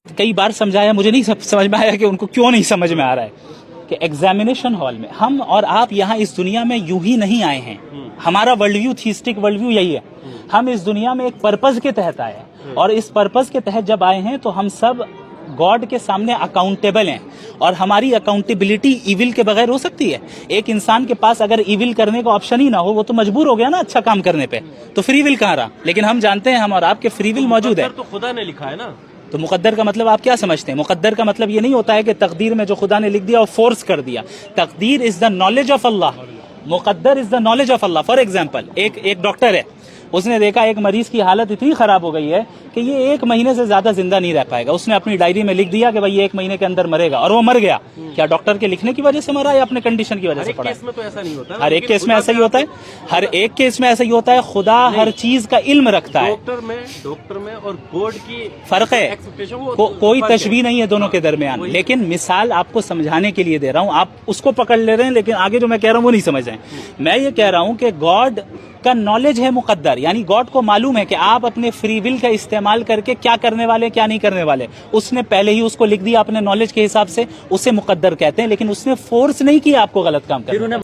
کئی بار سمجھایا، مجھے نہیں سمجھ میں آیا کہ ان کو کیوں نہیں سمجھ میں آ رہا ہے کہ ایگزامینیشن ہال میں ہم اور آپ یہاں اس دنیا میں یوں ہی نہیں آئے ہیں. ہمارا ورلڈ ویو، تھیسٹک ورلڈ ویو یہی ہے. ہم اس دنیا میں ایک پرپز کے تحت آئے ہیں، اور اس پرپز کے تحت جب آئے ہیں تو ہم سب گاڈ کے سامنے اکاؤنٹیبل ہیں، اور ہماری اکاؤنٹیبلٹی ایول کے بغیر ہو سکتی ہے؟ ایک انسان کے پاس اگر ایول کرنے کا آپشن ہی نہ ہو، وہ تو مجبور ہو گیا نا اچھا کام کرنے پہ، تو فری ول کہاں رہا؟ لیکن ہم جانتے ہیں ہم اور آپ کے فری ول موجود ہے. تو خدا نے لکھا ہے نا. تو مقدر کا مطلب آپ کیا سمجھتے ہیں؟ مقدر کا مطلب یہ نہیں ہوتا ہے کہ تقدیر میں جو خدا نے لکھ دیا اور فورس کر دیا. تقدیر از دا نالج آف اللہ، مقدر is the knowledge of Allah. For example ایک ڈاکٹر ہے، اس نے دیکھا ایک مریض کی حالت اتنی خراب ہو گئی ہے کہ یہ 1 مہینے سے زیادہ زندہ نہیں رہ پائے گا. اس نے اپنی ڈائری میں لکھ دیا کہ بھائی 1 مہینے کے اندر مرے گا، اور وہ مر گیا. کیا ڈاکٹر کے لکھنے کی وجہ سے مرا یا اپنے کنڈیشن کی وجہ سے پڑا؟ کیس میں تو ایسا نہیں ہوتا. ہر ایک کیس میں ایسا ہی ہوتا ہے، ہر ایک کیس میں ایسا ہی ہوتا ہے. خدا ہر چیز کا علم رکھتا ہے. ڈاکٹر میں اور گوڈ کی فرق ہے، کوئی تشبیہ نہیں ہے دونوں کے درمیان. لیکن مثال آپ کو سمجھانے کے لیے دے رہا ہوں، آپ اس کو پکڑ لے رہے ہیں، لیکن آگے جو میں کہہ رہا ہوں وہ نہیں سمجھ رہے ہیں. میں یہ کہہ رہا ہوں کہ گاڈ کا نالج ہے مقدر، یعنی گاڈ کو معلوم ہے کہ آپ اپنے فری ول کا استعمال کر کے کیا کرنے والے کیا نہیں کرنے والے. اس نے پہلے ہی اس کو لکھ دیا اپنے نالج کے حساب سے، اسے مقدر کہتے ہیں. لیکن اس نے فورس نہیں کیا آپ کو غلط کام کرنے.